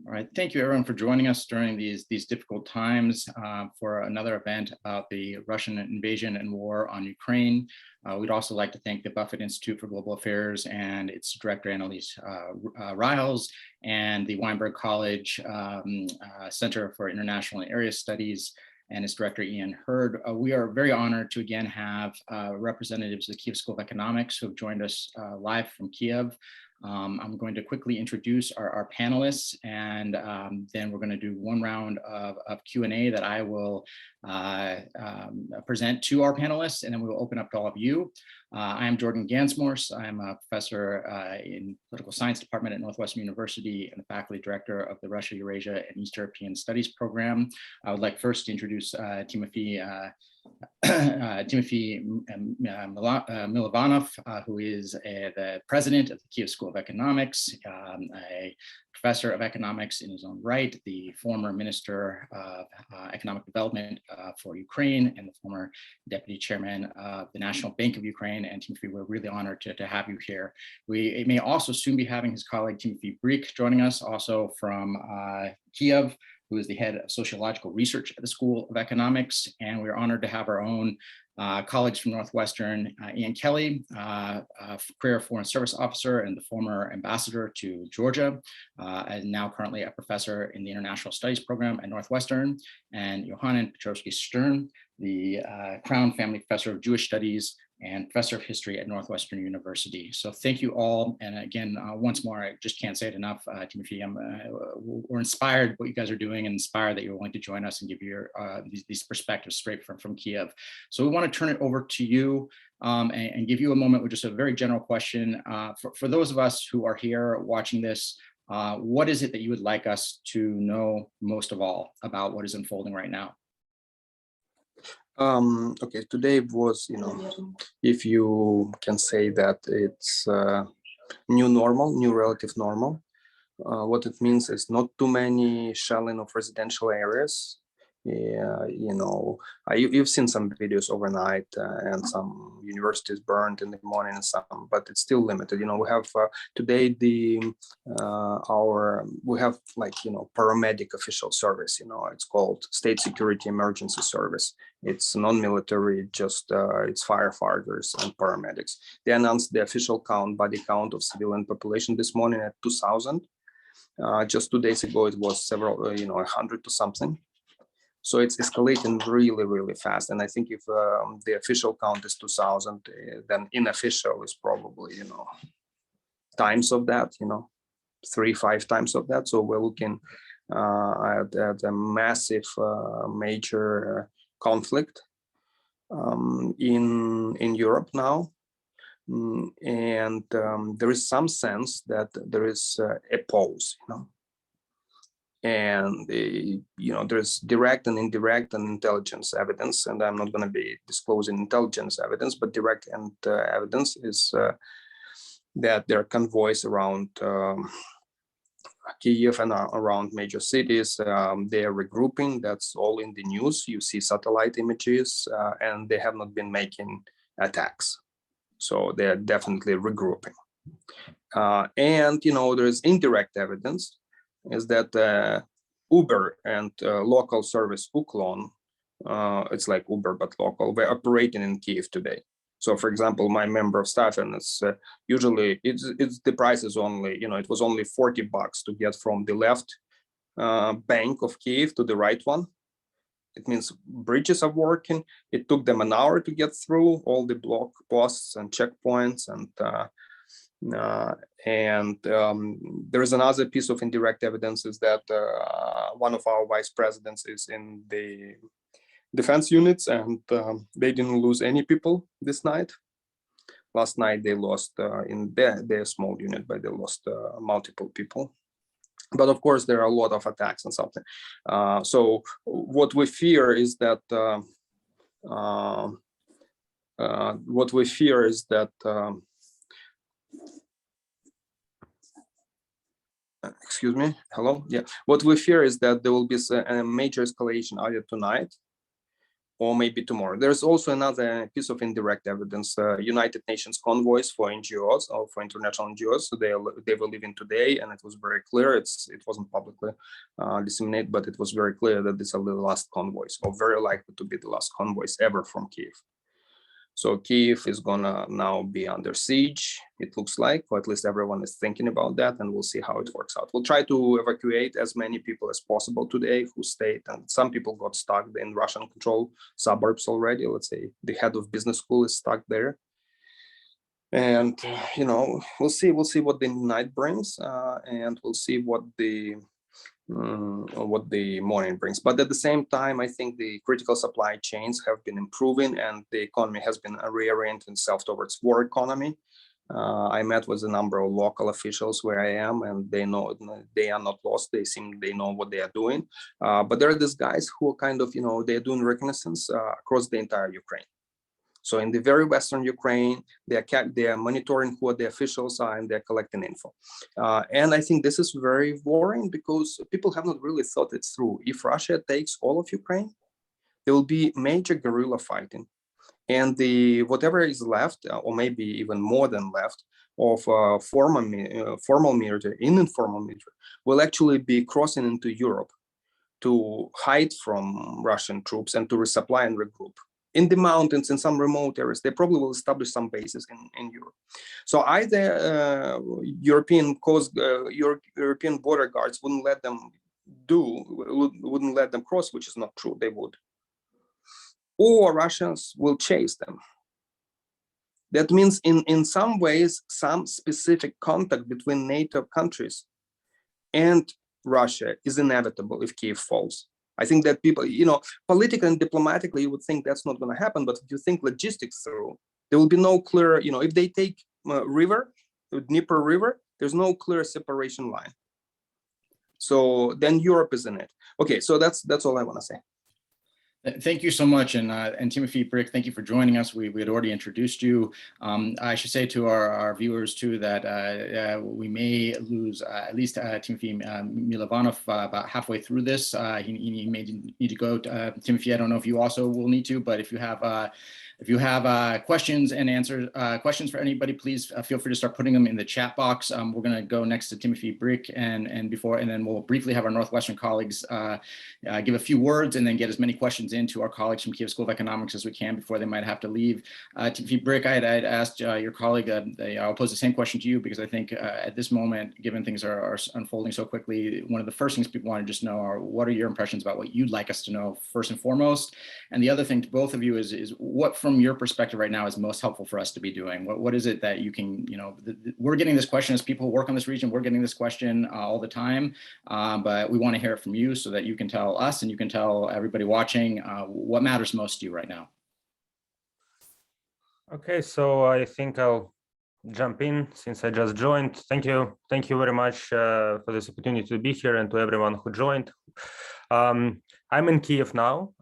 All right, thank you everyone for joining us during these difficult times for another event about the Russian invasion and war on Ukraine. We'd also like to thank the Buffett Institute for Global Affairs and its director Annalise Riles and the Weinberg College Center for International and Area Studies and its director Ian Hurd. We are very honored to again have representatives of the Kyiv School of Economics who have joined us live from Kyiv. I'm going to quickly introduce our panelists, and then we're going to do one round of Q&A that I will present to our panelists, and then we will open up to all of you. I am Jordan Gans-Morse. I'm a professor in political science department at Northwestern University and the faculty director of the Russia, Eurasia, and East European Studies program. I would like first to introduce Tymofiy Mylovanov, who is the president of the Kyiv School of Economics, a professor of economics in his own right, the former minister of economic development for Ukraine, and the former deputy chairman of the National Bank of Ukraine. And Tymofil, we're really honored to have you here. We may also soon be having his colleague Tymofii Brik joining us, also from Kyiv, who is the head of Sociological Research at the School of Economics. And we're honored to have our own colleagues from Northwestern, Ian Kelly, a career foreign service officer and the former ambassador to Georgia, and now currently a professor in the International Studies program at Northwestern, and Yohanan Petrovsky-Shtern, the Crown Family Professor of Jewish Studies and Professor of History at Northwestern University. So thank you all. And again, once more, I just can't say it enough, Tymofil, we're inspired what you guys are doing and inspired that you're willing to join us and give your these perspectives straight from Kyiv. So we want to turn it over to you and give you a moment with just a very general question. For those of us who are here watching this, what is it that you would like us to know most of all about what is unfolding right now? Okay, today was, if you can say that it's new normal, new relative normal. What it means is not too many shelling of residential areas. Yeah, you've seen some videos overnight and some universities burned in the morning and some, but it's still limited. We have today we have paramedic official service. It's called State Security Emergency Service. It's non-military, just it's firefighters and paramedics. They announced the official body count of civilian population this morning at 2,000. Just 2 days ago, it was several, 100 to something. So it's escalating really, really fast. And I think if the official count is 2,000, then unofficial is probably, times of that, 3-5 times of that. So we're looking at a massive, major conflict in Europe now. And there is some sense that there is a pause, and there's direct and indirect and intelligence evidence, and I'm not going to be disclosing intelligence evidence, but direct and evidence is that there are convoys around Kyiv and around major cities. They are regrouping. That's all in the news. You see satellite images, and they have not been making attacks, so they are definitely regrouping. And there's indirect evidence. Is that Uber and local service Uklon, it's like Uber but local, we're operating in Kyiv today. So for example, my member of staff, and it's usually it's the price is only, it was only $40 to get from the left bank of Kyiv to the right one. It means bridges are working. It took them an hour to get through all the block posts and checkpoints, and there is another piece of indirect evidence is that one of our vice presidents is in the defense units, and they didn't lose any people this night. Last night they lost in their small unit, but they lost multiple people. But of course there are a lot of attacks and something. So what we fear is that excuse me, hello, yeah. What we fear is that there will be a major escalation either tonight or maybe tomorrow. There's also another piece of indirect evidence. United Nations convoys for NGOs or for international NGOs, so they were leaving today, and it was very clear. It wasn't publicly disseminated, but it was very clear that these are the last convoys, or very likely to be the last convoys ever from Kyiv. So Kyiv is gonna now be under siege, it looks like, or at least everyone is thinking about that, and we'll see how it works out. We'll try to evacuate as many people as possible today who stayed, and some people got stuck in Russian-controlled suburbs already. Let's say the head of business school is stuck there. And, we'll see what the night brings, and we'll see what the morning brings. But at the same time, I think the critical supply chains have been improving, and the economy has been reorienting itself towards war economy. I met with a number of local officials where I am, and they know they are not lost. They know what they are doing. But there are these guys who are kind of, they're doing reconnaissance across the entire Ukraine. So in the very western Ukraine, they are monitoring who the officials are, and they're collecting info. And I think this is very worrying because people have not really thought it through. If Russia takes all of Ukraine, there will be major guerrilla fighting. And whatever is left, or maybe even more than left, of formal military, informal military, will actually be crossing into Europe to hide from Russian troops and to resupply and regroup. In the mountains, in some remote areas, they probably will establish some bases in Europe. So either European border guards wouldn't let them cross, which is not true, they would. Or Russians will chase them. That means in some ways, some specific contact between NATO countries and Russia is inevitable if Kyiv falls. I think that people, politically and diplomatically, you would think that's not going to happen. But if you think logistics through, there will be no clear, if they take river, the Dnieper River, there's no clear separation line. So then Europe is in it. Okay, so that's all I want to say. Thank you so much, and Tymofii Brik, thank you for joining us. We had already introduced you. I should say to our viewers too that we may lose at least Tymofiy Mylovanov about halfway through this. He may need to go. Tymofii, I don't know if you also will need to, but if you have questions and answers, questions for anybody, please feel free to start putting them in the chat box. We're going to go next to Tymofii Brik, and then we'll briefly have our Northwestern colleagues give a few words, and then get as many questions into our colleagues from Kyiv School of Economics as we can before they might have to leave. Tymofii Brik, I'd asked your colleague, I'll pose the same question to you, because I think at this moment, given things are unfolding so quickly, one of the first things people want to just know are, what are your impressions about what you'd like us to know first and foremost? And the other thing to both of you is what, from your perspective right now, is most helpful for us to be doing? What is it that you can, we're getting this question as people who work on this region, we're getting this question all the time, but we want to hear it from you so that you can tell us and you can tell everybody watching what matters most to you right now. Okay, so I think I'll jump in since I just joined. Thank you very much for this opportunity to be here, and to everyone who joined. I'm in Kyiv now,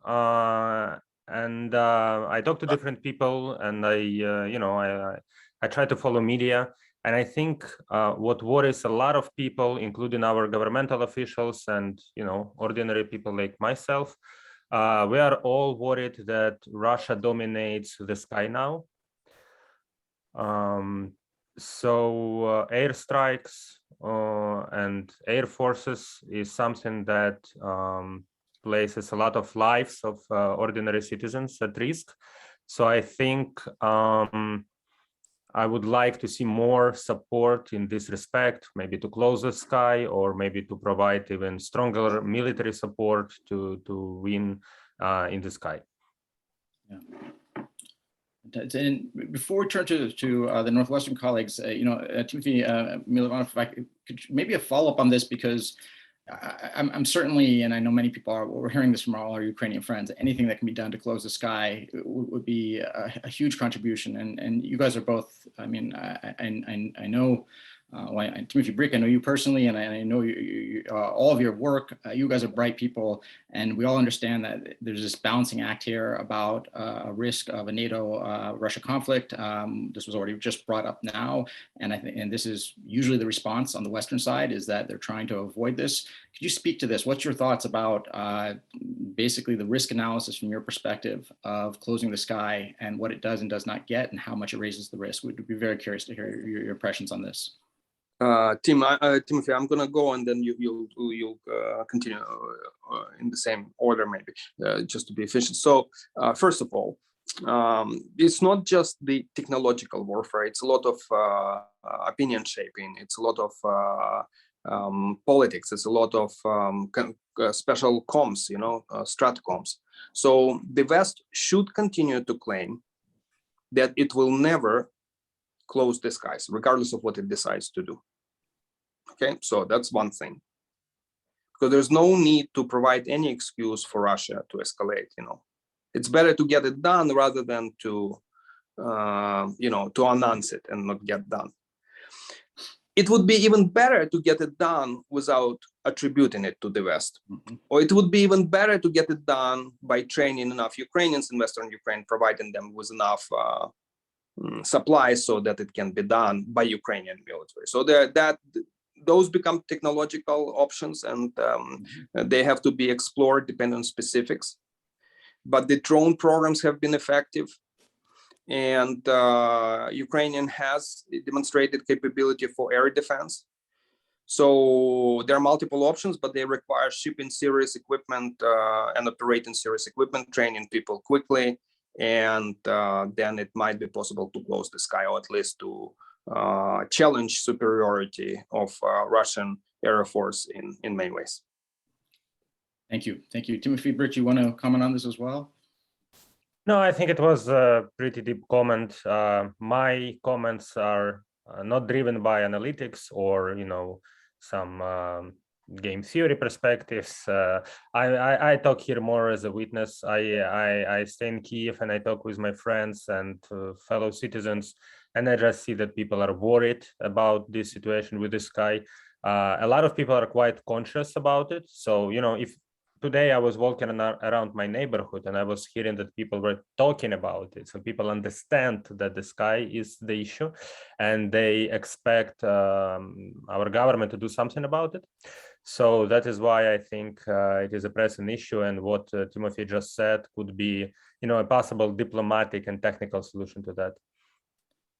and I talk to different people, and I try to follow media. And I think what worries a lot of people, including our governmental officials and ordinary people like myself, we are all worried that Russia dominates the sky now. So airstrikes and air forces is something that places a lot of lives of ordinary citizens at risk. So I think I would like to see more support in this respect, maybe to close the sky, or maybe to provide even stronger military support to win in the sky. Yeah. And before we turn to the Northwestern colleagues, Tymofii Mylovanov, if I could, maybe a follow-up on this, because I'm certainly, and I know many people are, we're hearing this from all our Ukrainian friends, anything that can be done to close the sky would be a huge contribution. And you guys are both, I mean, I know Tymofii Brik, I know you personally, and I know all of your work. You guys are bright people, and we all understand that there's this balancing act here about a risk of a NATO-Russia conflict. This was already just brought up now, and I think, and this is usually the response on the Western side, is that they're trying to avoid this. Could you speak to this? What's your thoughts about basically the risk analysis from your perspective of closing the sky and what it does and does not get, and how much it raises the risk? We'd be very curious to hear your impressions on this. Tymofii, I'm gonna go, and then you'll continue in the same order, maybe, just to be efficient. So first of all, it's not just the technological warfare. It's a lot of opinion shaping. It's a lot of politics. It's a lot of special comms, stratcoms. So the West should continue to claim that it will never close the skies, regardless of what it decides to do. Okay, so that's one thing. Because there's no need to provide any excuse for Russia to escalate. It's better to get it done rather than to, to announce it and not get done. It would be even better to get it done without attributing it to the West. Mm-hmm. Or it would be even better to get it done by training enough Ukrainians in Western Ukraine, providing them with enough supplies so that it can be done by Ukrainian military. So those become technological options, and they have to be explored depending on specifics. But the drone programs have been effective, and Ukrainian has demonstrated capability for air defense. So there are multiple options, but they require shipping serious equipment and operating serious equipment, training people quickly, and then it might be possible to close the sky, or at least to challenge superiority of Russian Air Force in many ways. Thank you. Thank you. Tymofil Brik, you want to comment on this as well? No, I think it was a pretty deep comment. My comments are not driven by analytics or, some game theory perspectives. I talk here more as a witness. I stay in Kyiv and I talk with my friends and fellow citizens, and I just see that people are worried about this situation with the sky. A lot of people are quite conscious about it. So, if today I was walking around my neighborhood and I was hearing that people were talking about it, so people understand that the sky is the issue and they expect our government to do something about it. So that is why I think it is a pressing issue, and what Tymofii just said could be, a possible diplomatic and technical solution to that.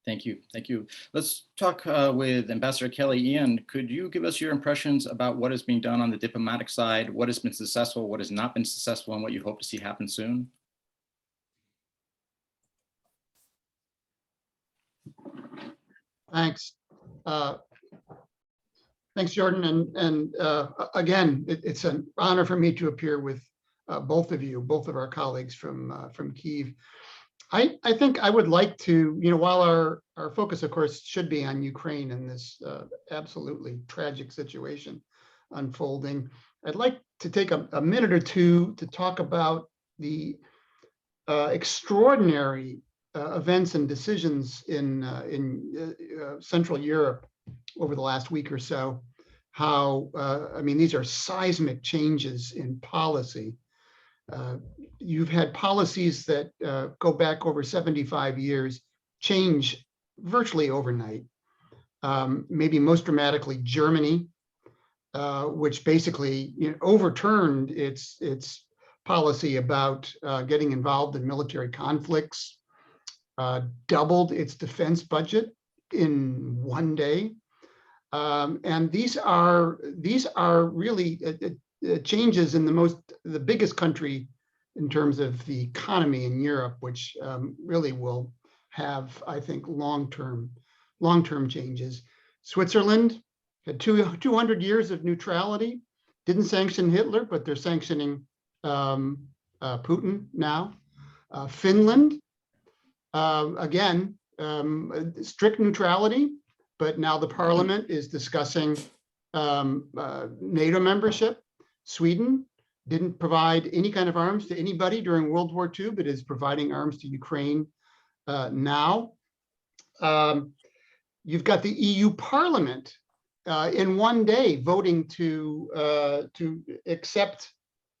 Thank you. Thank you. Let's talk with Ambassador Kelly. Ian, could you give us your impressions about what is being done on the diplomatic side, what has been successful, what has not been successful, and what you hope to see happen soon? Thanks. Thanks, Jordan. And again, it's an honor for me to appear with both of our colleagues from Kyiv. I think I would like to, while our focus, of course, should be on Ukraine and this absolutely tragic situation unfolding, I'd like to take a minute or two to talk about the extraordinary events and decisions in Central Europe over the last week or so. How, these are seismic changes in policy. You've had policies that go back over 75 years change virtually overnight. Maybe most dramatically Germany, which basically overturned its policy about getting involved in military conflicts, doubled its defense budget in one day. And these are really changes in the biggest country in terms of the economy in Europe, which really will have, I think, long-term changes. Switzerland had 200 years of neutrality, didn't sanction Hitler, but they're sanctioning Putin now. Finland, again, strict neutrality, but now the parliament is discussing NATO membership. Sweden didn't provide any kind of arms to anybody during World War II, but is providing arms to Ukraine now. You've got the EU Parliament in one day voting to accept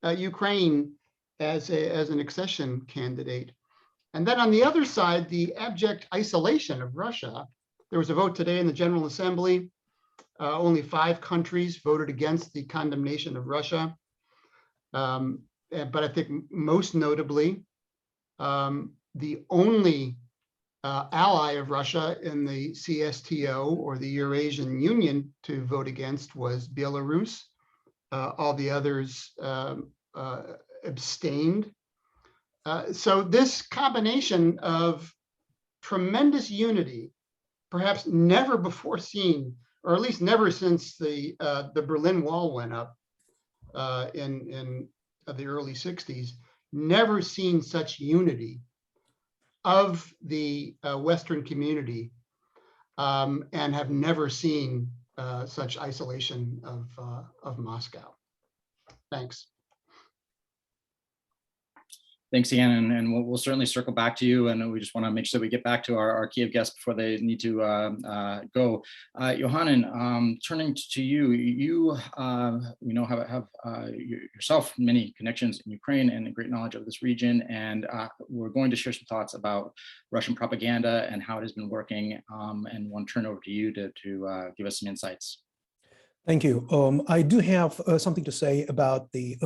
Ukraine as an accession candidate. And then on the other side, the abject isolation of Russia. There was a vote today in the General Assembly. Only 5 countries voted against the condemnation of Russia. But I think most notably, the only ally of Russia in the CSTO, or the Eurasian Union, to vote against was Belarus. All the others abstained. So this combination of tremendous unity, perhaps never before seen, or at least never since the Berlin Wall went up in the early 60s, never seen such unity of the Western community, and have never seen such isolation of Moscow. Thanks. Thanks, Ian, and we'll certainly circle back to you, and we just want to make sure that we get back to our Kyiv guests before they need to go. Yohanan, turning to you, you have yourself many connections in Ukraine and a great knowledge of this region, and we're going to share some thoughts about Russian propaganda and how it has been working, and want to turn over to you to give us some insights. Thank you. I do have something to say about the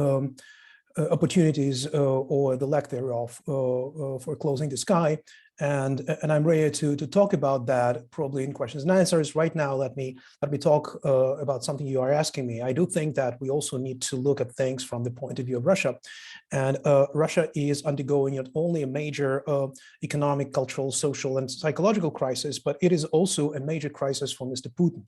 opportunities or the lack thereof for closing the sky, and I'm ready to talk about that probably in questions and answers. Right now, let me talk about something you are asking me. I do think that we also need to look at things from the point of view of Russia, and Russia is undergoing not only a major economic, cultural, social, and psychological crisis, but it is also a major crisis for Mr. Putin,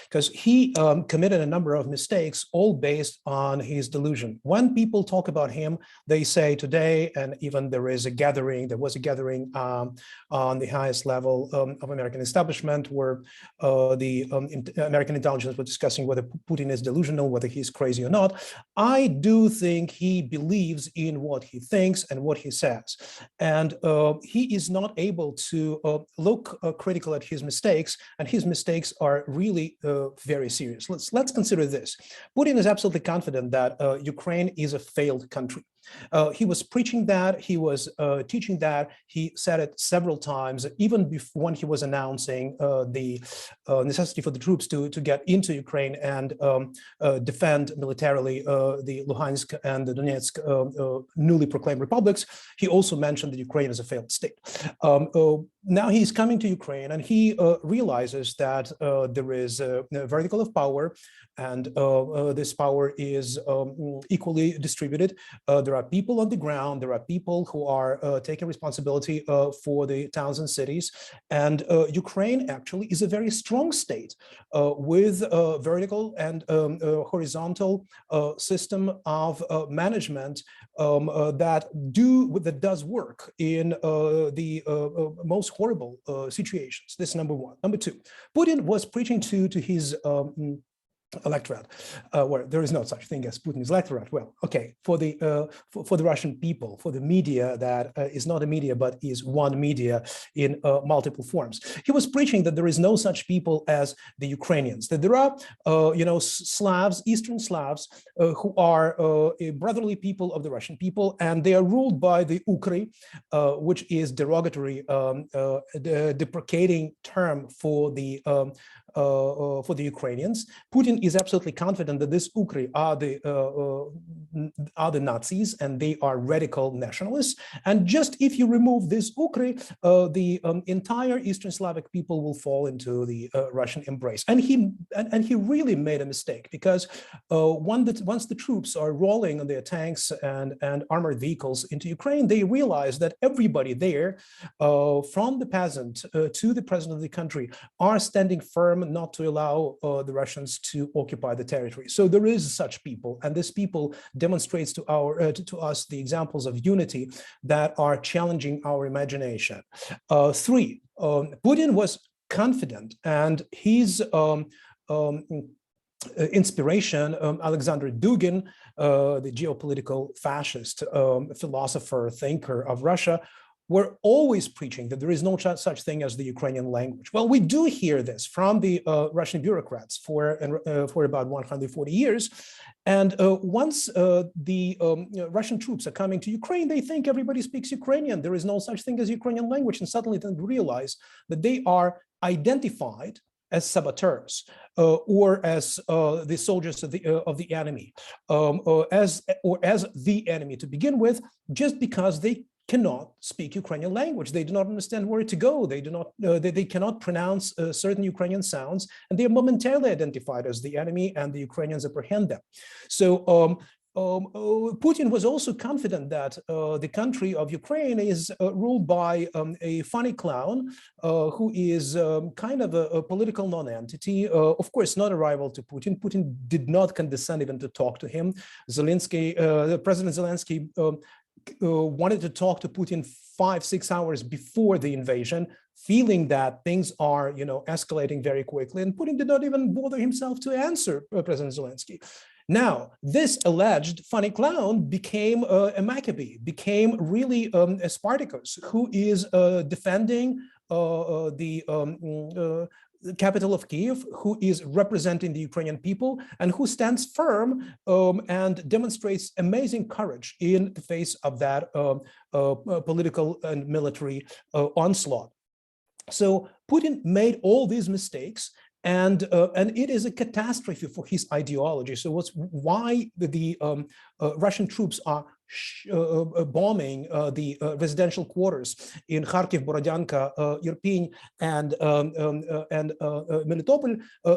because he committed a number of mistakes, all based on his delusion. When people talk about him, they say today, and even there was a gathering on the highest level of American establishment, where the American intelligence was discussing whether Putin is delusional, whether he's crazy or not. I do think he believes in what he thinks and what he says, and he is not able to look critical at his mistakes, and his mistakes are really very serious. Let's consider this. Putin is absolutely confident that Ukraine is a failed country. He was preaching that, he was teaching that, he said it several times, even before, when he was announcing the necessity for the troops to get into Ukraine and defend militarily the Luhansk and the Donetsk newly proclaimed republics. He also mentioned that Ukraine is a failed state. Now he's coming to Ukraine, and he realizes that there is a vertical of power, and this power is equally distributed. There are people on the ground, there are people who are taking responsibility for the towns and cities, and Ukraine actually is a very strong state with a vertical and horizontal system of management that does work in the most horrible situations. This is number one. Number two, Putin was preaching to his electorate, where there is no such thing as Putin's electorate. Well, okay, for the Russian people, for the media that is not a media but is one media in multiple forms. He was preaching that there is no such people as the Ukrainians, that there are Slavs, Eastern Slavs, who are a brotherly people of the Russian people, and they are ruled by the Ukri, which is derogatory, deprecating term for the Ukrainians. Putin is absolutely confident that this Ukri are the Nazis, and they are radical nationalists. And just if you remove this Ukri, the entire Eastern Slavic people will fall into the Russian embrace. And he really made a mistake, because once the troops are rolling on their tanks and armored vehicles into Ukraine, they realize that everybody there, from the peasant to the president of the country, are standing firm not to allow the Russians to occupy the territory. So there is such people, and this people demonstrates to us the examples of unity that are challenging our imagination. Three, Putin was confident, and his inspiration, Alexander Dugin, the geopolitical fascist philosopher, thinker of Russia, were always preaching that there is no such thing as the Ukrainian language. Well, we do hear this from the Russian bureaucrats for about 140 years. And once the Russian troops are coming to Ukraine, they think everybody speaks Ukrainian. There is no such thing as Ukrainian language. And suddenly they realize that they are identified as saboteurs or as the soldiers of the enemy, or as the enemy to begin with, just because they cannot speak Ukrainian language. They do not understand where to go. They do not. They cannot pronounce certain Ukrainian sounds, and they are momentarily identified as the enemy, and the Ukrainians apprehend them. So Putin was also confident that the country of Ukraine is ruled by a funny clown who is kind of a political non-entity. Of course, not a rival to Putin. Putin did not condescend even to talk to him. President Zelensky wanted to talk to Putin 5-6 hours before the invasion, feeling that things are, escalating very quickly. And Putin did not even bother himself to answer President Zelensky. Now, this alleged funny clown became a Maccabee, became really a Spartacus, who is defending the capital of Kyiv, who is representing the Ukrainian people, and who stands firm and demonstrates amazing courage in the face of that political and military onslaught. So Putin made all these mistakes, and it is a catastrophe for his ideology. So why the Russian troops are bombing the residential quarters in Kharkiv, Borodyanka, Irpin, and Melitopol,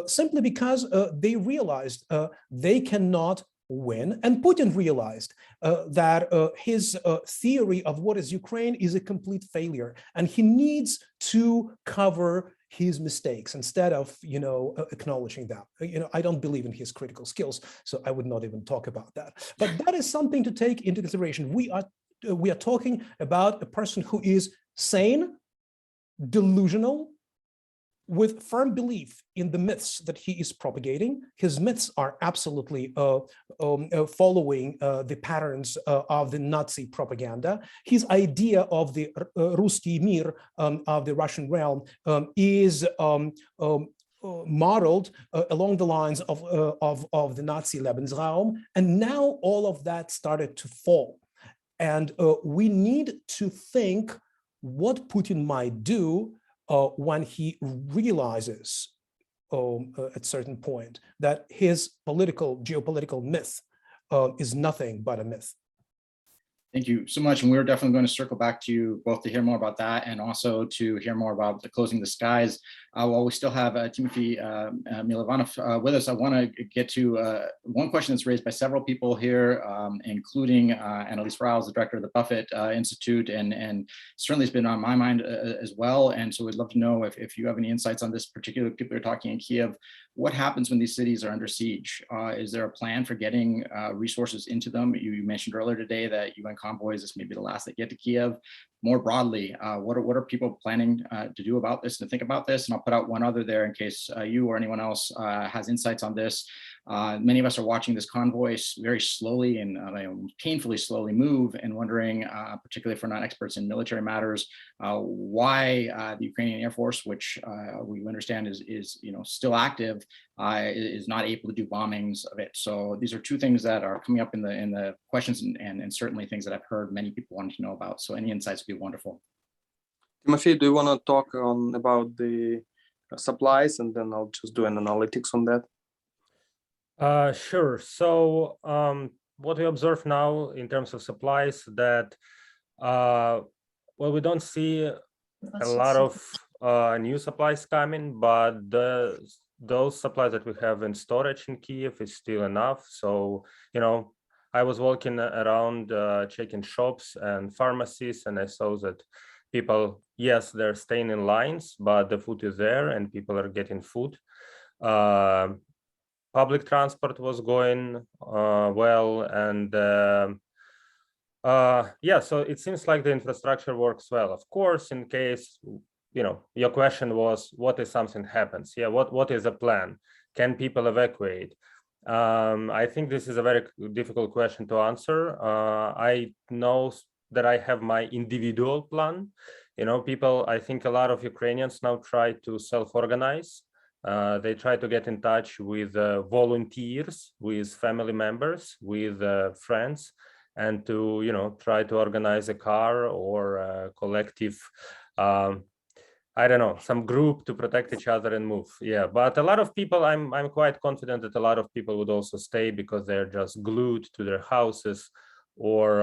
simply because they realized they cannot win. And Putin realized that his theory of what is Ukraine is a complete failure, and he needs to cover his mistakes instead of acknowledging them. I don't believe in his critical skills, so I would not even talk about that. But that is something to take into consideration. We are talking about a person who is sane, delusional, with firm belief in the myths that he is propagating. His myths are absolutely following the patterns of the Nazi propaganda. His idea of the Ruski Mir, of the Russian realm, is modeled along the lines of the Nazi Lebensraum. And now all of that started to fall. And we need to think what Putin might do when he realizes at a certain point that his geopolitical myth is nothing but a myth. Thank you so much. And we're definitely going to circle back to you both to hear more about that and also to hear more about the closing the skies. While we still have Tymofiy Mylovanov with us, I want to get to one question that's raised by several people here, including Annalise Rouse, the director of the Buffett Institute, and certainly it's been on my mind as well. And so we'd love to know if you have any insights on this particular people are talking in Kyiv. What happens when these cities are under siege? Is there a plan for getting resources into them? You mentioned earlier today that UN convoys, this may be the last that get to Kyiv. More broadly, what are people planning to do about this and think about this? And I'll put out one other there in case you or anyone else has insights on this. Many of us are watching this convoy very slowly and painfully slowly move and wondering, particularly for non-experts in military matters, why the Ukrainian Air Force, which we understand is still active, is not able to do bombings of it. So these are two things that are coming up in the questions and certainly things that I've heard many people wanting to know about. So any insights would be wonderful. Timofey, do you want to talk about the supplies, and then I'll just do an analytics on that? Sure. So what we observe now in terms of supplies that, we don't see a lot of new supplies coming, but those supplies that we have in storage in Kyiv is still enough. So, I was walking around checking shops and pharmacies, and I saw that people, yes, they're staying in lines, but the food is there and people are getting food. Public transport was going well, and so it seems like the infrastructure works well. Of course, in case, your question was, what if something happens? Yeah, what is the plan? Can people evacuate? I think this is a very difficult question to answer. I know that I have my individual plan. You know, people, I think a lot of Ukrainians now try to self-organize. They try to get in touch with volunteers, with family members, with friends, and to, you know, try to organize a car or a collective, I don't know, some group to protect each other and move. Yeah, but a lot of people, I'm quite confident that a lot of people would also stay because they're just glued to their houses, or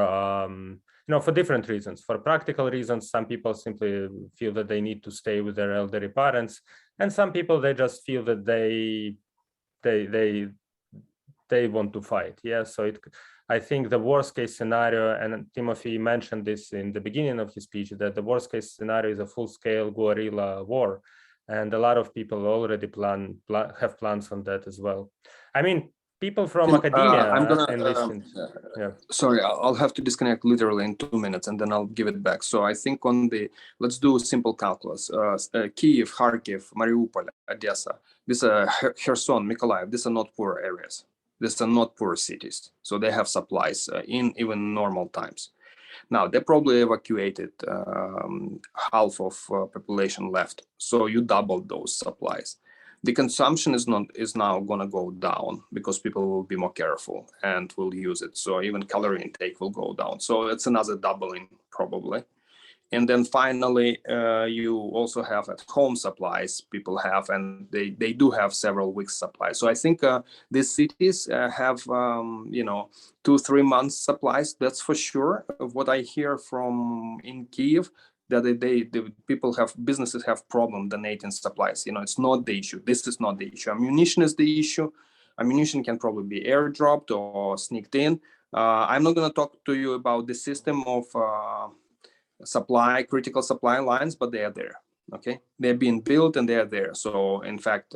you know, for different reasons. For practical reasons, some people simply feel that they need to stay with their elderly parents, and some people, they just feel that they want to fight. Yeah, so I think the worst case scenario, and Tymofy mentioned this in the beginning of his speech, that the worst case scenario is a full-scale guerrilla war, and a lot of people already have plans on that as well. I mean, people from academia I'm gonna enlisted. Yeah. Sorry, I'll have to disconnect literally in 2 minutes, and then I'll give it back. So I think on the, let's do simple calculus. Kyiv, Kharkiv, Mariupol, Odessa, these are Kherson, Mykolaiv, these are not poor areas. These are not poor cities. So they have supplies in even normal times. Now, they probably evacuated half of population left. So you doubled those supplies. The consumption is now going to go down because people will be more careful and will use it. So even calorie intake will go down. So it's another doubling probably. And then finally, you also have at home supplies people have, and they do have several weeks supply. So I think these cities have, 2-3 months supplies. That's for sure. What I hear from in Kyiv, that the businesses have problem donating supplies. You know, it's not the issue. This is not the issue. Ammunition is the issue. Ammunition can probably be airdropped or sneaked in. I'm not going to talk to you about the system of critical supply lines, but they are there. Okay, they're being built and they are there. So in fact,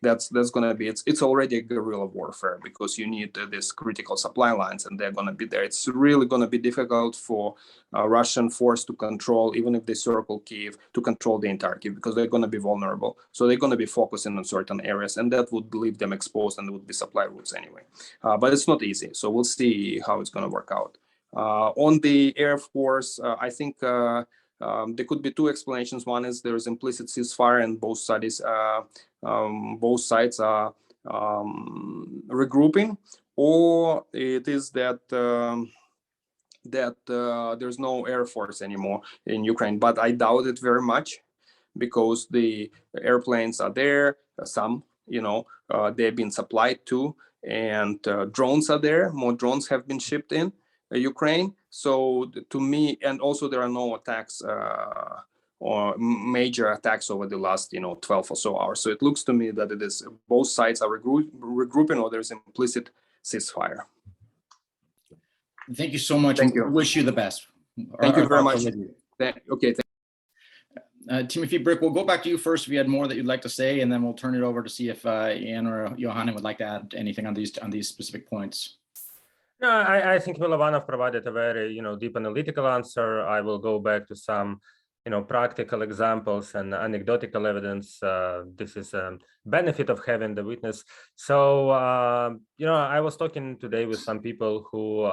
that's going to be, it's already a guerrilla warfare, because you need this critical supply lines, and they're going to be there. It's really going to be difficult for Russian force to control, even if they circle Kyiv, to control the entire Kyiv, because they're going to be vulnerable. So they're going to be focusing on certain areas, and that would leave them exposed, and it would be supply routes anyway. But it's not easy. So we'll see how it's going to work out. On the Air Force, I think there could be two explanations. One is there is implicit ceasefire, and both sides are regrouping, or it is that there's no Air Force anymore in Ukraine. But I doubt it very much, because the airplanes are there. Some, they've been supplied to, and drones are there. More drones have been shipped in Ukraine. So to me, and also there are no attacks or major attacks over the last 12 or so hours. So it looks to me that it is both sides are regrouping, or there's implicit ceasefire. Thank you so much. Thank you. Wish you the best. Thank you very much. Okay. Tymofil Brik, we'll go back to you first if you had more that you'd like to say, and then we'll turn it over to see if Ian or Yohanan would like to add anything on these specific points. No, I think Mylovanov provided a very, deep analytical answer. I will go back to some, practical examples and anecdotal evidence. This is a benefit of having the witness. So, I was talking today with some people who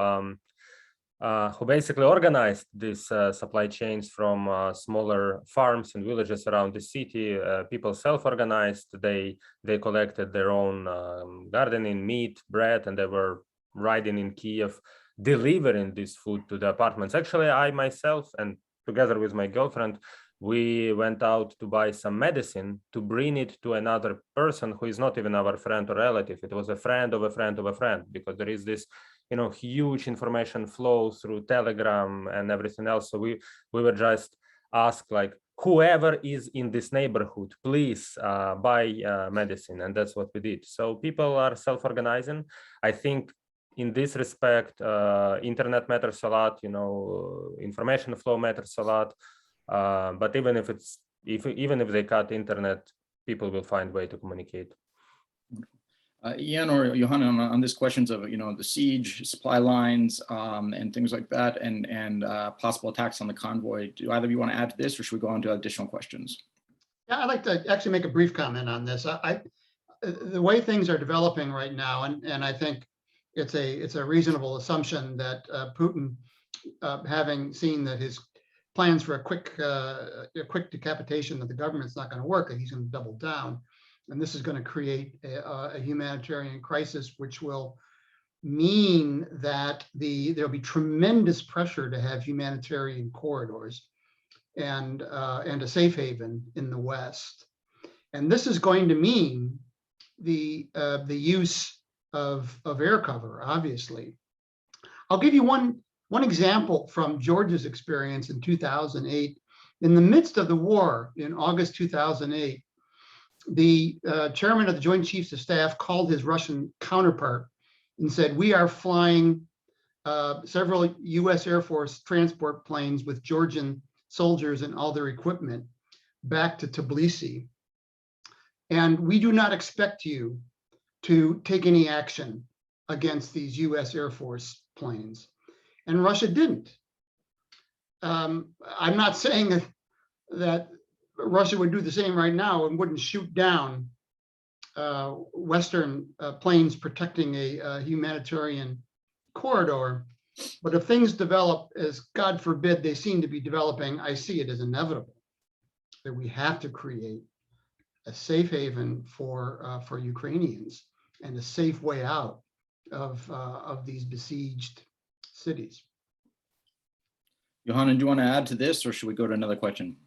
basically organized these supply chains from smaller farms and villages around the city. People self-organized. They collected their own gardening, meat, bread, and they were riding in Kyiv, delivering this food to the apartments. Actually, I myself, and together with my girlfriend, we went out to buy some medicine to bring it to another person who is not even our friend or relative. It was a friend of a friend of a friend, because there is this, huge information flow through Telegram and everything else. So we were just asked, like, whoever is in this neighborhood, please buy medicine. And that's what we did. So people are self-organizing. I think in this respect, internet matters a lot, information flow matters a lot. But even if they cut internet, people will find a way to communicate. Ian or Yohanan, on this questions of the siege, supply lines, and things like that, and possible attacks on the convoy. Do either of you want to add to this, or should we go on to additional questions? Yeah, I'd like to actually make a brief comment on this. The way things are developing right now, and I think it's a reasonable assumption that Putin having seen that his plans for a quick decapitation of the government's not going to work, that he's going to double down. And this is going to create a humanitarian crisis, which will mean that there'll be tremendous pressure to have humanitarian corridors and a safe haven in the West. And this is going to mean the use of air cover, obviously. I'll give you one example from Georgia's experience in 2008. In the midst of the war in August 2008, the chairman of the Joint Chiefs of Staff called his Russian counterpart and said, "We are flying several US Air Force transport planes with Georgian soldiers and all their equipment back to Tbilisi. And we do not expect you to take any action against these US Air Force planes." And Russia didn't. I'm not saying that Russia would do the same right now and wouldn't shoot down Western planes protecting a humanitarian corridor. But if things develop as, God forbid, they seem to be developing, I see it as inevitable that we have to create a safe haven for Ukrainians and a safe way out of these besieged cities. Yohanan, do you want to add to this, or should we go to another question?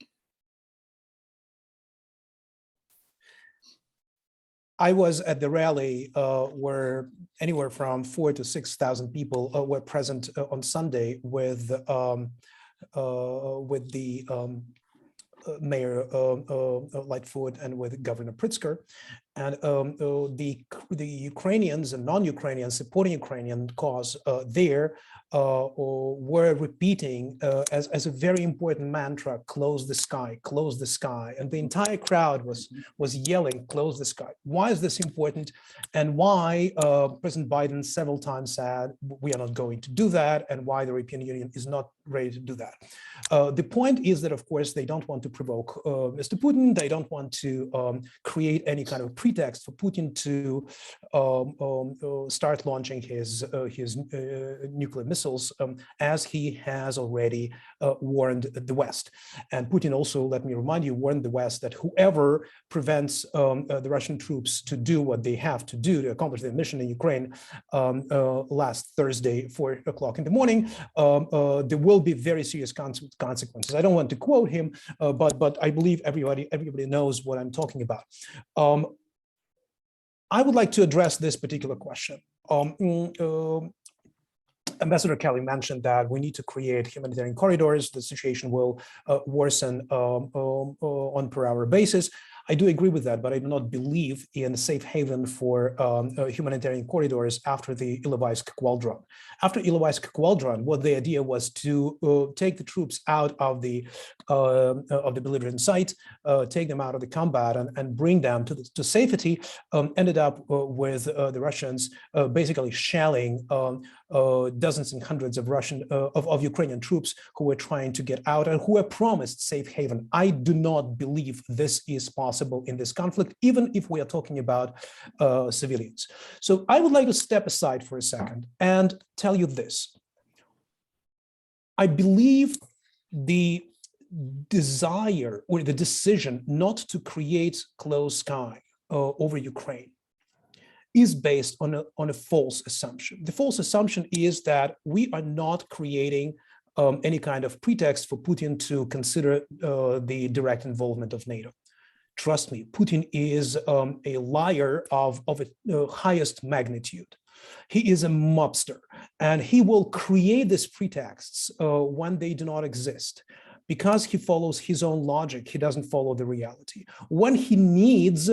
I was at the rally where anywhere from 4,000 to 6,000 people were present on Sunday with the Mayor Lightfoot and with Governor Pritzker, and the Ukrainians and non-Ukrainians supporting Ukrainian cause there were repeating as a very important mantra, "Close the sky, close the sky," and the entire crowd was yelling, "Close the sky." Why is this important, and why President Biden several times said we are not going to do that, and why the European Union is not ready to do that? The point is that, of course, they don't want to provoke Mr. Putin. They don't want to create any kind of pretext for Putin to start launching his nuclear missiles, as he has already warned the West. And Putin also, let me remind you, warned the West that whoever prevents the Russian troops to do what they have to do to accomplish their mission in Ukraine last Thursday, 4 o'clock in the morning, there will be very serious consequences. I don't want to quote him, but I believe everybody knows what I'm talking about. I would like to address this particular question. Ambassador Kelly mentioned that we need to create humanitarian corridors. The situation will worsen on per hour basis. I do agree with that, but I do not believe in safe haven for humanitarian corridors after the Ilovaisk-Qualdron. After Ilovaisk-Qualdron, what the idea was to take the troops out of the belligerent site, take them out of the combat, and bring them to safety. Ended up with the Russians basically shelling dozens and hundreds of Ukrainian troops who were trying to get out and who were promised safe haven. I do not believe this is possible in this conflict, even if we are talking about civilians. So I would like to step aside for a second and tell you this. I believe the desire or the decision not to create closed sky over Ukraine is based on a false assumption. The false assumption is that we are not creating any kind of pretext for Putin to consider the direct involvement of NATO. Trust me, Putin is a liar of the highest magnitude. He is a mobster, and he will create these pretexts when they do not exist. Because he follows his own logic, he doesn't follow the reality. When he needs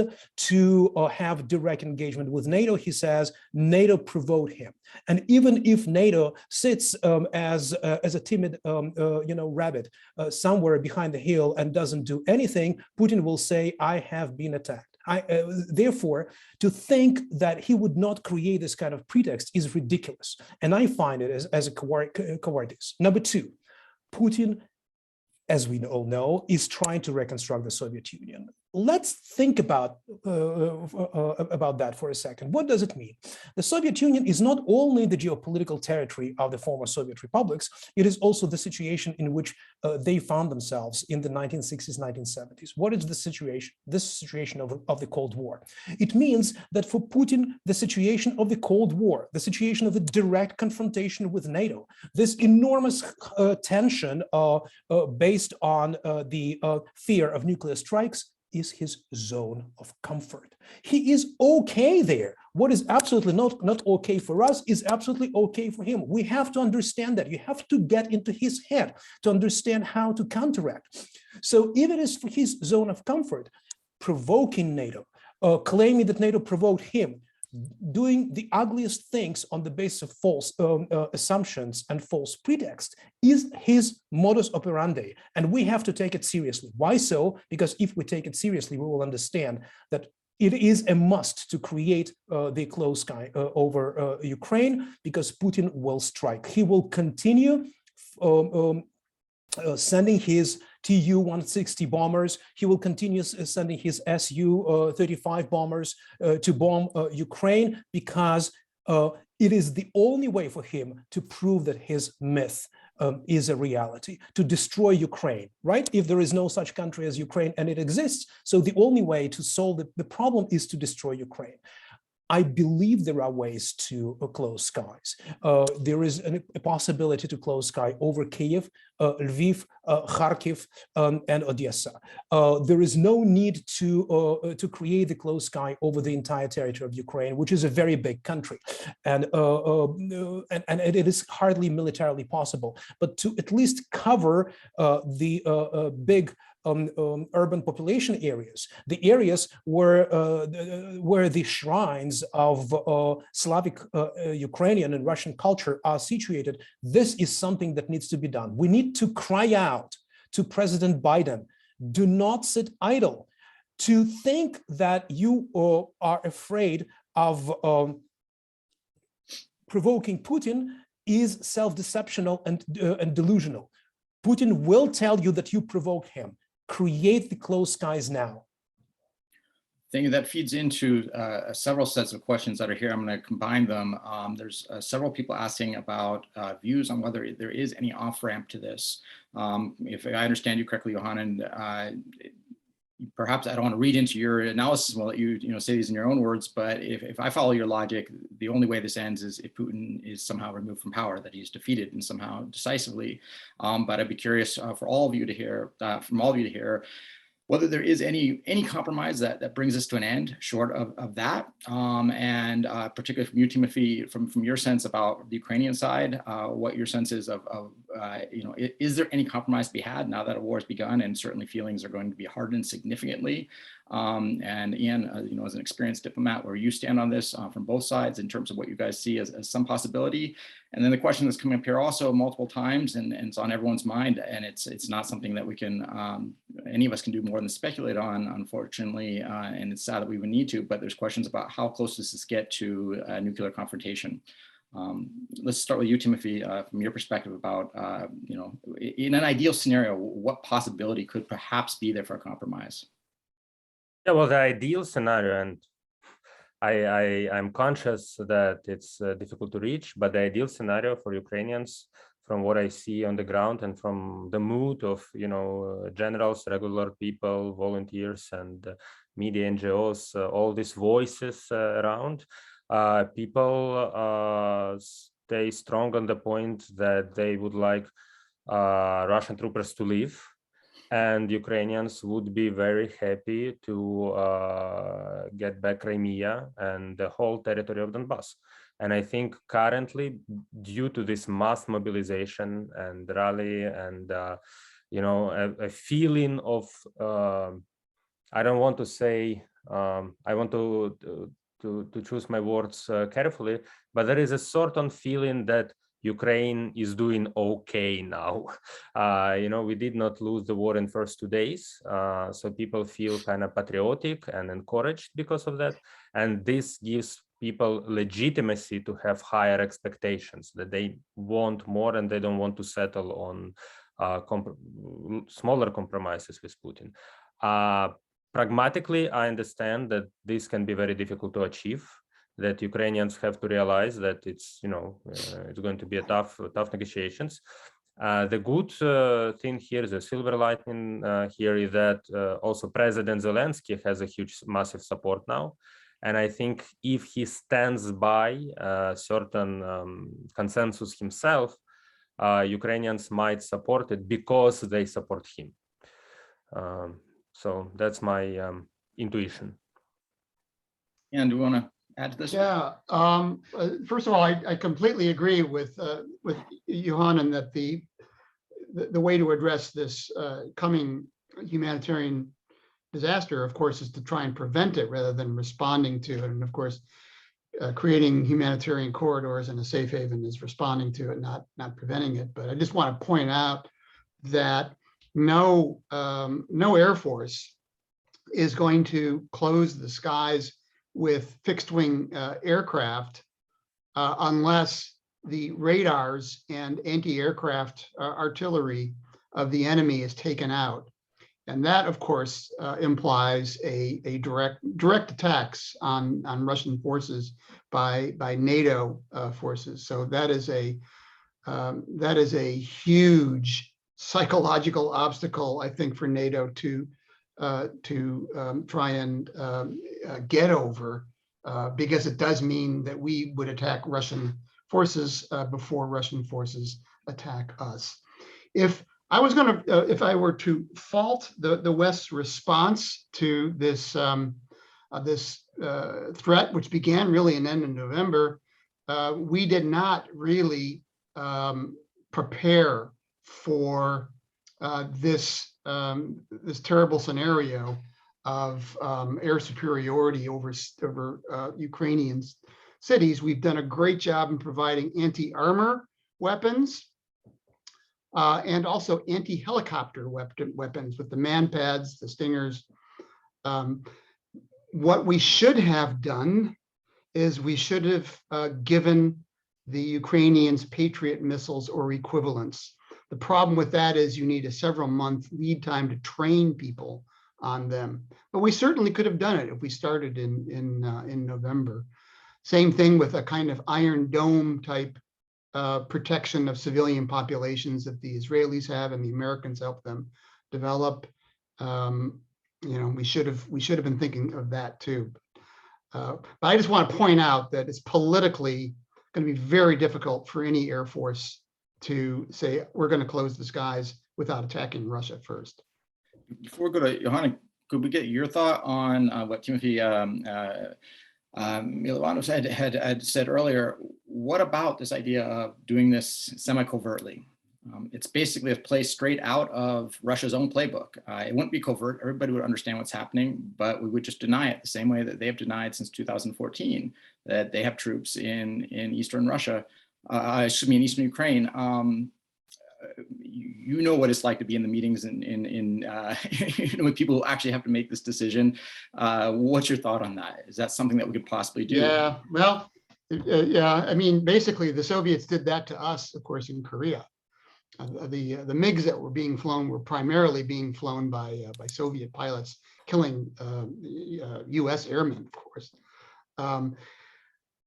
to have direct engagement with NATO, he says NATO provoked him. And even if NATO sits as a timid, rabbit somewhere behind the hill and doesn't do anything, Putin will say, "I have been attacked." Therefore, to think that he would not create this kind of pretext is ridiculous. And I find it as a cowardice. Number two, Putin, as we all know, is trying to reconstruct the Soviet Union. let's think about that for a second. What does it mean? The Soviet Union is not only the geopolitical territory of the former Soviet republics, it is also the situation in which they found themselves in the 1960s, 1970s. What is the situation? This situation of the Cold War. It means that for Putin, the situation of the Cold War, the situation of the direct confrontation with NATO, this enormous tension based on the fear of nuclear strikes, is his zone of comfort. He is okay there. What is absolutely not okay for us is absolutely okay for him. We have to understand that. You have to get into his head to understand how to counteract. So if it is for his zone of comfort, provoking NATO, claiming that NATO provoked him, doing the ugliest things on the basis of false assumptions and false pretext is his modus operandi. And we have to take it seriously. Why so? Because if we take it seriously, we will understand that it is a must to create the closed sky over Ukraine, because Putin will strike. He will continue sending his Tu-160 bombers. He will continue sending his Su-35 bombers to bomb Ukraine, because it is the only way for him to prove that his myth is a reality, to destroy Ukraine, right? If there is no such country as Ukraine and it exists, so the only way to solve the problem is to destroy Ukraine. I believe there are ways to close skies. There is a possibility to close sky over Kyiv, Lviv, Kharkiv, and Odessa. There is no need to create the closed sky over the entire territory of Ukraine, which is a very big country, and it is hardly militarily possible. But to at least cover the big urban population areas, the areas where the shrines of Slavic, Ukrainian, and Russian culture are situated, this is something that needs to be done. We need to cry out to President Biden, do not sit idle. To think that you are afraid of provoking Putin is self-deceptional and delusional. Putin will tell you that you provoked him. Create the closed skies now. I think that feeds into several sets of questions that are here. I'm going to combine them. There's several people asking about views on whether there is any off-ramp to this. If I understand you correctly, Yohanan, perhaps I don't want to read into your analysis. We'll let you, say these in your own words. But if I follow your logic, the only way this ends is if Putin is somehow removed from power, that he's defeated and somehow decisively. But I'd be curious for all of you to hear, whether there is any compromise that brings us to an end short of that, and particularly from you, Tymofil, from your sense about the Ukrainian side, what your sense is of is there any compromise to be had now that a war has begun, and certainly feelings are going to be hardened significantly. And Ian, as an experienced diplomat, where you stand on this from both sides in terms of what you guys see as some possibility. And then the question that's coming up here also multiple times, and it's on everyone's mind, and it's not something that we can, any of us can do more than speculate on, unfortunately, and it's sad that we would need to, but there's questions about how close does this get to nuclear confrontation. Let's start with you, Tymofil, from your perspective about, in an ideal scenario, what possibility could perhaps be there for a compromise? Yeah, well, the ideal scenario, and I'm conscious that it's difficult to reach, but the ideal scenario for Ukrainians, from what I see on the ground and from the mood of, generals, regular people, volunteers, and media, NGOs, all these voices around, people stay strong on the point that they would like Russian troopers to leave. And Ukrainians would be very happy to get back Crimea and the whole territory of Donbass. And I think currently, due to this mass mobilization and rally and, a feeling of, I don't want to say, I want to choose my words carefully, but there is a certain feeling that Ukraine is doing okay now. We did not lose the war in first 2 days. So people feel kind of patriotic and encouraged because of that. And this gives people legitimacy to have higher expectations, that they want more and they don't want to settle on smaller compromises with Putin. Pragmatically, I understand that this can be very difficult to achieve, that Ukrainians have to realize that it's, it's going to be a tough negotiations. The good thing here, the silver lining here, is that also President Zelensky has a massive support now. And I think if he stands by certain consensus himself, Ukrainians might support it because they support him. So that's my intuition. And do you want to add to this? Yeah. First of all, I completely agree with Yohanan that the way to address this coming humanitarian disaster, of course, is to try and prevent it rather than responding to it. And of course, creating humanitarian corridors and a safe haven is responding to it, not preventing it. But I just want to point out that no Air Force is going to close the skies with fixed wing aircraft unless the radars and anti-aircraft artillery of the enemy is taken out. And that, of course, implies a direct attacks on Russian forces by NATO forces. So that is a huge psychological obstacle, I think, for NATO to try and get over, because it does mean that we would attack Russian forces before Russian forces attack us. If I were to fault the West's response to this threat, which began really in end of November, we did not really prepare for this terrible scenario of air superiority over Ukrainian cities. We've done a great job in providing anti-armor weapons and also anti-helicopter weapons with the man-pads, the Stingers. What we should have done is we should have given the Ukrainians Patriot missiles or equivalents. The problem with that is you need a several-month lead time to train people on them. But we certainly could have done it if we started in November. Same thing with a kind of Iron Dome type protection of civilian populations that the Israelis have and the Americans help them develop. We should have been thinking of that too. But I just want to point out that it's politically going to be very difficult for any Air Force to say we're going to close the skies without attacking Russia first. Before we go to Yohanan, could we get your thought on what Tymofiy Mylovanov had said earlier? What about this idea of doing this semi-covertly? It's basically a play straight out of Russia's own playbook. It wouldn't be covert. Everybody would understand what's happening, but we would just deny it the same way that they have denied since 2014 that they have troops in Eastern Russia. In Eastern Ukraine. You know what it's like to be in the meetings with people who actually have to make this decision. What's your thought on that? Is that something that we could possibly do? Yeah, well, yeah. I mean, basically, the Soviets did that to us, of course, in Korea. The MiGs that were being flown were primarily being flown by Soviet pilots, killing U.S. airmen, of course.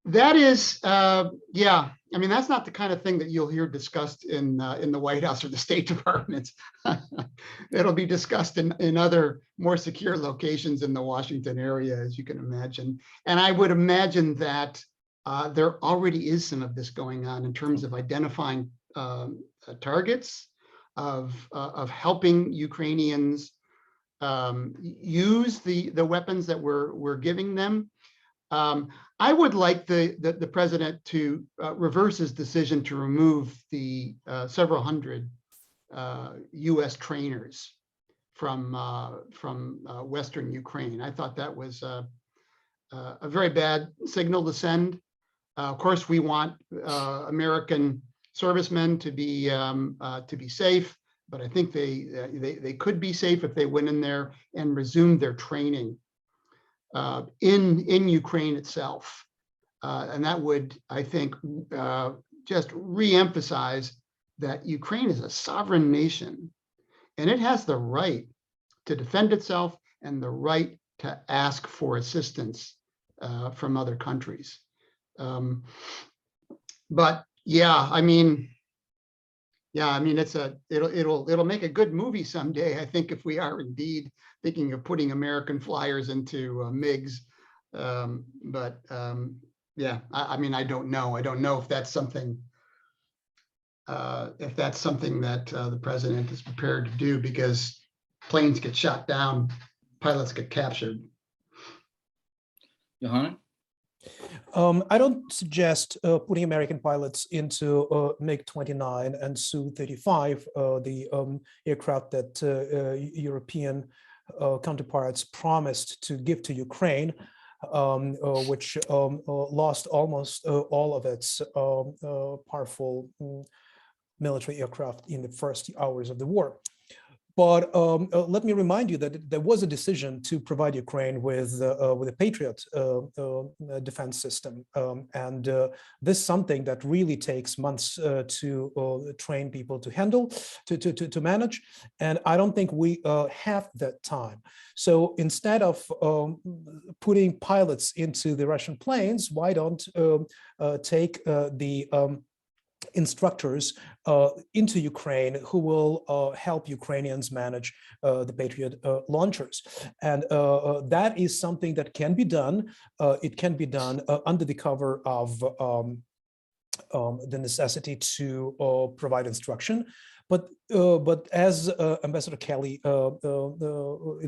That is, yeah. I mean, that's not the kind of thing that you'll hear discussed in the White House or the State Department. It'll be discussed in other more secure locations in the Washington area, as you can imagine. And I would imagine that there already is some of this going on in terms of identifying targets, of helping Ukrainians use the weapons that we're giving them. I would like the president to reverse his decision to remove the several hundred U.S. trainers from Western Ukraine. I thought that was a very bad signal to send. Of course, we want American servicemen to be safe, but I think they could be safe if they went in there and resumed their training in Ukraine itself. And that would, I think, just re-emphasize that Ukraine is a sovereign nation and it has the right to defend itself and the right to ask for assistance from other countries. But yeah, I mean, it'll make a good movie someday, I think, if we are indeed thinking of putting American flyers into MiGs. Yeah, I mean, I don't know. I don't know if that's something that the president is prepared to do, because planes get shot down, pilots get captured. Yohanan? I don't suggest putting American pilots into MiG-29 and Su-35, the aircraft that European counterparts promised to give to Ukraine, which lost almost all of its powerful military aircraft in the first hours of the war. But let me remind you that there was a decision to provide Ukraine with a Patriot defense system, and this is something that really takes months to train people to handle, to manage, and I don't think we have that time. So instead of putting pilots into the Russian planes, why don't take the instructors into Ukraine who will help Ukrainians manage the Patriot launchers. And that is something that can be done. It can be done under the cover of the necessity to provide instruction. But as Ambassador Kelly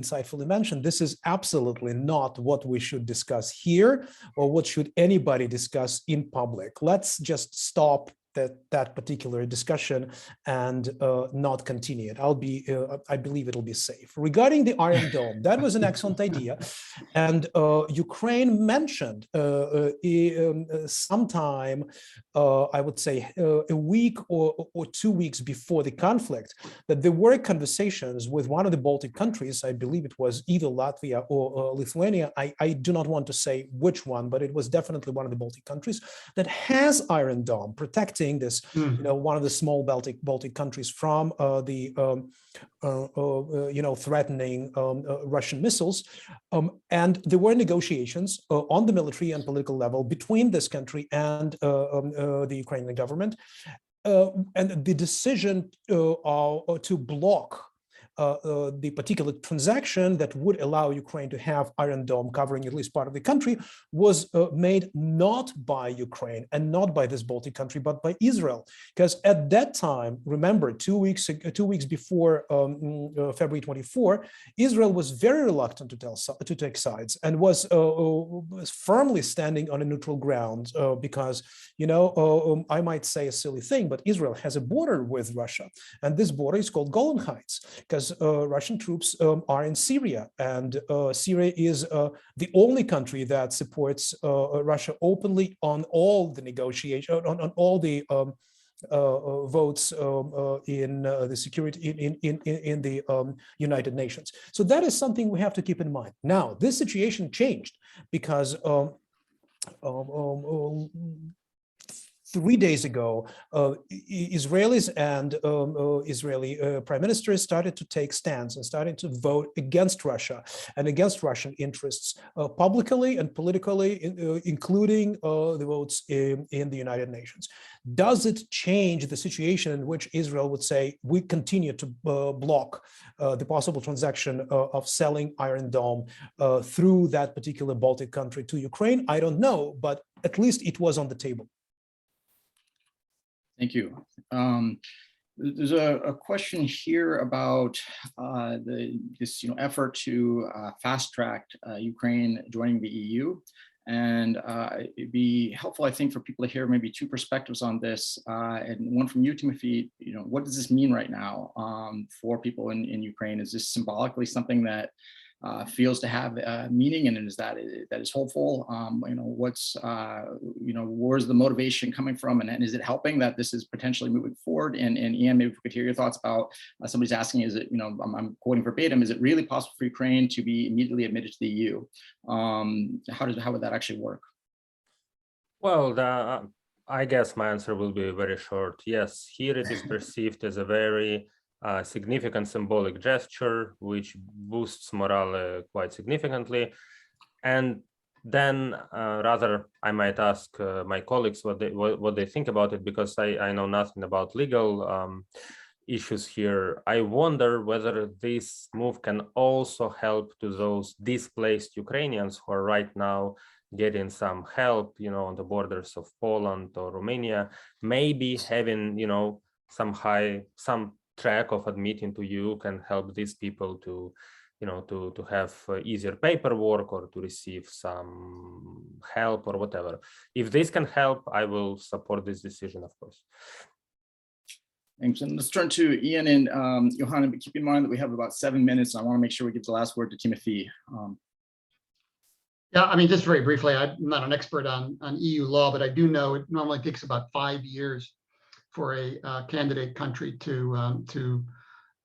insightfully mentioned, this is absolutely not what we should discuss here, or what should anybody discuss in public. Let's just stop that particular discussion and not continue it. I believe it'll be safe. Regarding the Iron Dome, that was an excellent idea, and Ukraine mentioned sometime, I would say a week or 2 weeks before the conflict, that there were conversations with one of the Baltic countries. I believe it was either Latvia or Lithuania. I do not want to say which one, but it was definitely one of the Baltic countries that has Iron Dome, protecting this, one of the small Baltic countries from the threatening Russian missiles, and there were negotiations on the military and political level between this country and the Ukrainian government, and the decision to block the particular transaction that would allow Ukraine to have Iron Dome covering at least part of the country was made not by Ukraine and not by this Baltic country, but by Israel. Because at that time, remember, 2 weeks before February 24, Israel was very reluctant to take sides and was firmly standing on a neutral ground because, I might say a silly thing, but Israel has a border with Russia, and this border is called Golan Heights, because Russian troops are in Syria, and Syria is the only country that supports Russia openly on all the negotiation, on all the votes in the security in the United Nations. So that is something we have to keep in mind. Now, this situation changed because 3 days ago, Israelis and Israeli prime ministers started to take stands and started to vote against Russia and against Russian interests publicly and politically, including the votes in the United Nations. Does it change the situation in which Israel would say, we continue to block the possible transaction of selling Iron Dome through that particular Baltic country to Ukraine? I don't know, but at least it was on the table. Thank you. There's a question here about this effort to fast track Ukraine joining the EU, and it'd be helpful, I think, for people to hear maybe two perspectives on this, and one from you, Tymofil. What does this mean right now for people in Ukraine? Is this symbolically something that feels to have meaning, and is that is hopeful? Where's the motivation coming from, and is it helping that this is potentially moving forward? And Ian, maybe if we could hear your thoughts about somebody's asking, is it, I'm quoting verbatim, is it really possible for Ukraine to be immediately admitted to the EU? How would that actually work? Well, I guess my answer will be very short. Yes, here it is perceived as a very significant symbolic gesture, which boosts morale quite significantly. And then rather, I might ask my colleagues what they think about it, because I know nothing about legal issues here. I wonder whether this move can also help to those displaced Ukrainians who are right now getting some help, on the borders of Poland or Romania, maybe having, some track of admitting to EU can help these people to to have easier paperwork or to receive some help or whatever. If this can help, I will support this decision, of course. Thanks. And let's turn to Ian and Yohanan, but keep in mind that we have about 7 minutes. I want to make sure we give the last word to Tymofii. Yeah, I mean, just very briefly, I'm not an expert on EU law, but I do know it normally takes about 5 years for a candidate country to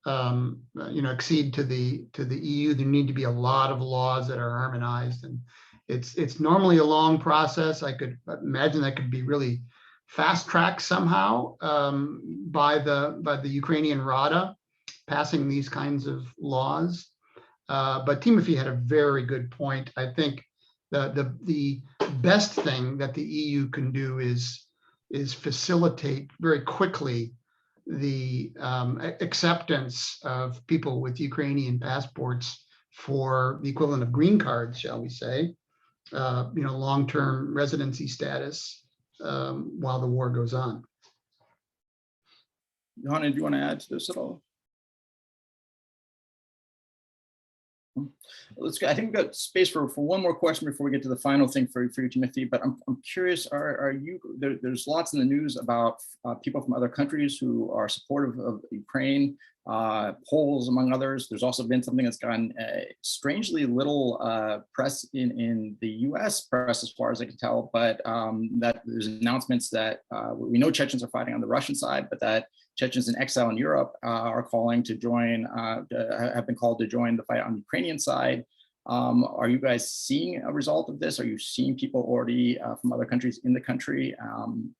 accede to the EU. There need to be a lot of laws that are harmonized, and it's normally a long process. I could imagine that could be really fast tracked somehow by the Ukrainian Rada passing these kinds of laws. But Tymofii had a very good point. I think the best thing that the EU can do is facilitate very quickly the acceptance of people with Ukrainian passports for the equivalent of green cards, shall we say, long-term residency status while the war goes on. Yohanan, do you want to add to this at all? I think we've got space for one more question before we get to the final thing for you, Tymofii. But I'm curious, are you there's lots in the news about people from other countries who are supportive of Ukraine, Poles among others. There's also been something that's gotten strangely little press in the U.S. press, as far as I can tell. But that there's announcements that we know Chechens are fighting on the Russian side, but that Chechens in exile in Europe are calling to join, have been called to join the fight on the Ukrainian side. Are you guys seeing a result of this? Are you seeing people already from other countries in the country?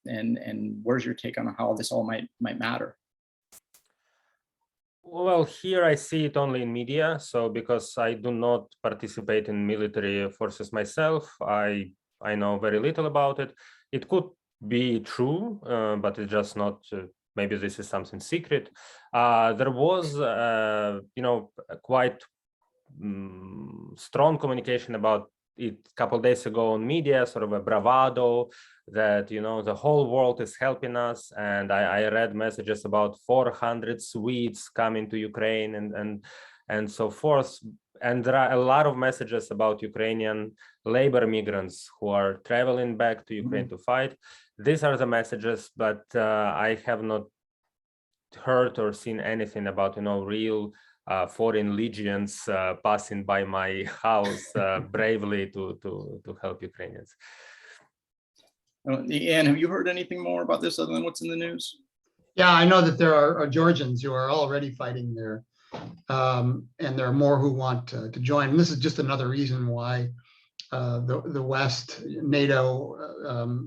And where's your take on how this all might matter? Well, here I see it only in media. So because I do not participate in military forces myself, I know very little about it. It could be true, but it's just not. Maybe this is something secret. There was, quite strong communication about it a couple of days ago on media, sort of a bravado that, the whole world is helping us. And I read messages about 400 Swedes coming to Ukraine and so forth. And there are a lot of messages about Ukrainian labor migrants who are traveling back to Ukraine to fight. These are the messages, but I have not heard or seen anything about, real foreign legions passing by my house bravely to help Ukrainians. Ian, have you heard anything more about this other than what's in the news? Yeah, I know that there are Georgians who are already fighting there, and there are more who want to join. And this is just another reason why the West, NATO,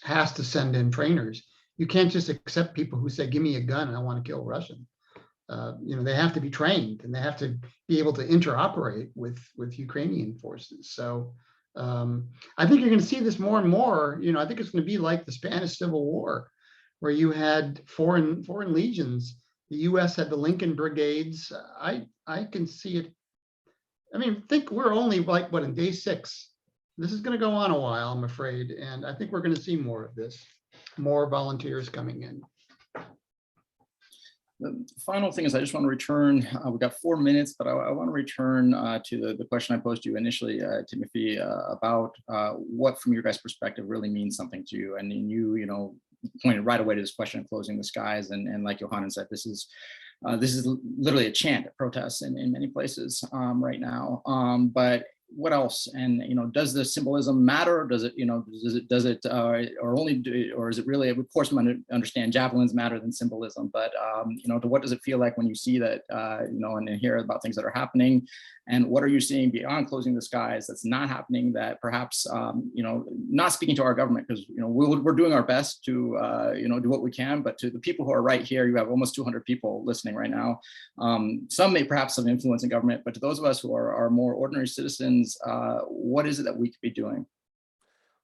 has to send in trainers. You can't just accept people who say, "Give me a gun and I want to kill Russian." They have to be trained and they have to be able to interoperate with Ukrainian forces. So I think you're going to see this more and more. I think it's going to be like the Spanish Civil War, where you had foreign legions. The U.S. had the Lincoln Brigades. I can see it. I mean, think we're only like in day 6. This is going to go on a while, I'm afraid, and I think we're going to see more of this. More volunteers coming in. The final thing is I just want to return, we've got 4 minutes, but I want to return to the question I posed to you initially, Tymofii, about what from your guys' perspective really means something to you. And you pointed right away to this question of closing the skies. And like Yohanan said, this is literally a chant, a protest in many places right now. But what else? And does the symbolism matter? Does it or is it really? Of course, we understand javelins matter than symbolism, but what does it feel like when you see that and hear about things that are happening? And what are you seeing beyond closing the skies that's not happening? That perhaps not speaking to our government, because we're doing our best to do what we can, but to the people who are right here, you have almost 200 people listening right now. Some may perhaps have influence in government, but to those of us who are more ordinary citizens, what is it that we could be doing?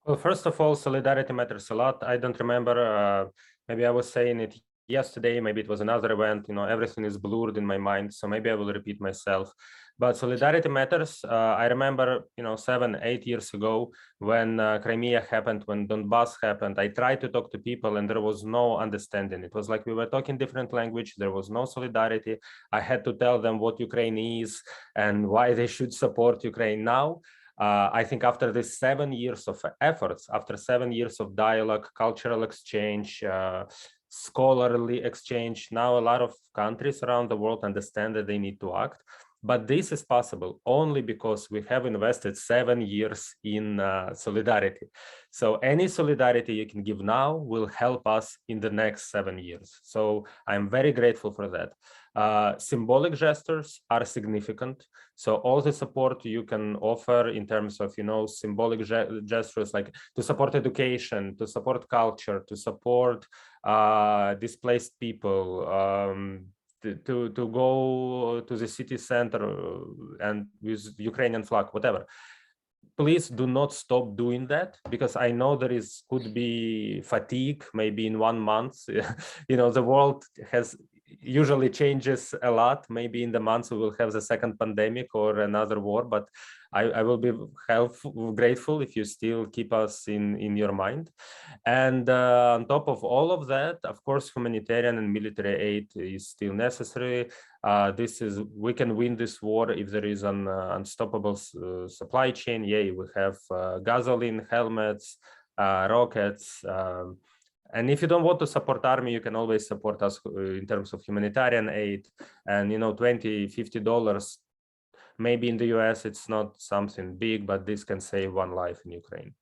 Well, first of all, solidarity matters a lot. I don't remember, maybe I was saying it yesterday, maybe it was another event, everything is blurred in my mind, so maybe I will repeat myself. But solidarity matters. I remember, 7-8 years ago when Crimea happened, when Donbass happened, I tried to talk to people and there was no understanding. It was like we were talking different language. There was no solidarity. I had to tell them what Ukraine is and why they should support Ukraine now. I think after this 7 years of efforts, after 7 years of dialogue, cultural exchange, scholarly exchange, now a lot of countries around the world understand that they need to act. But this is possible only because we have invested 7 years in solidarity. So any solidarity you can give now will help us in the next 7 years. So I'm very grateful for that. Symbolic gestures are significant. So all the support you can offer in terms of, symbolic gestures, like to support education, to support culture, to support displaced people, to go to the city center and with Ukrainian flag, whatever. Please do not stop doing that, because I know there could be fatigue maybe in 1 month. The world usually changes a lot. Maybe in the months we will have the second pandemic or another war, but I will be grateful if you still keep us in your mind. And on top of all of that, of course, humanitarian and military aid is still necessary. We can win this war if there is an unstoppable supply chain. Yeah, we have gasoline, helmets, rockets. And if you don't want to support army, you can always support us in terms of humanitarian aid. And, $20, $50, maybe in the US, it's not something big, but this can save one life in Ukraine.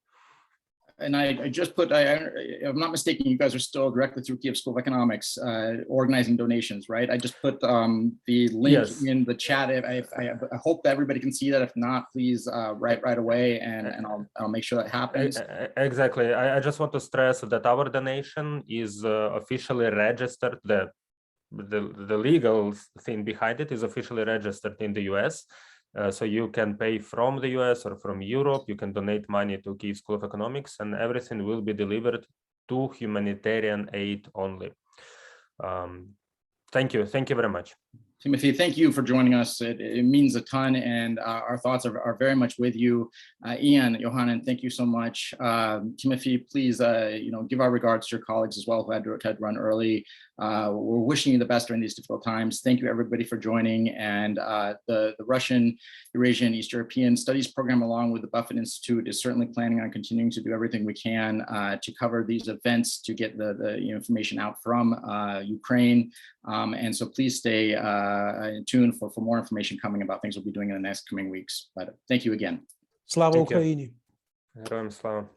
And I just put, if I'm not mistaken, you guys are still directly through Kyiv School of Economics, organizing donations, right? I just put the link in the chat. I hope that everybody can see that. If not, please write right away, and I'll make sure that happens. Exactly. I just want to stress that our donation is officially registered. The legal thing behind it is officially registered in the US. So you can pay from the US or from Europe. You can donate money to Kyiv School of Economics, and everything will be delivered to humanitarian aid only. Thank you. Thank you very much. Tymofii, thank you for joining us. It means a ton, and our thoughts are very much with you. Ian, Yohanan, thank you so much. Tymofii, please, give our regards to your colleagues as well who had to run early. We're wishing you the best during these difficult times. Thank you, everybody, for joining. And the Russian, Eurasian, East European Studies program, along with the Buffett Institute, is certainly planning on continuing to do everything we can to cover these events, to get the information out from Ukraine. And so please stay tuned for more information coming about things we'll be doing in the next coming weeks. But thank you again. Slava Ukraini. Героям слава.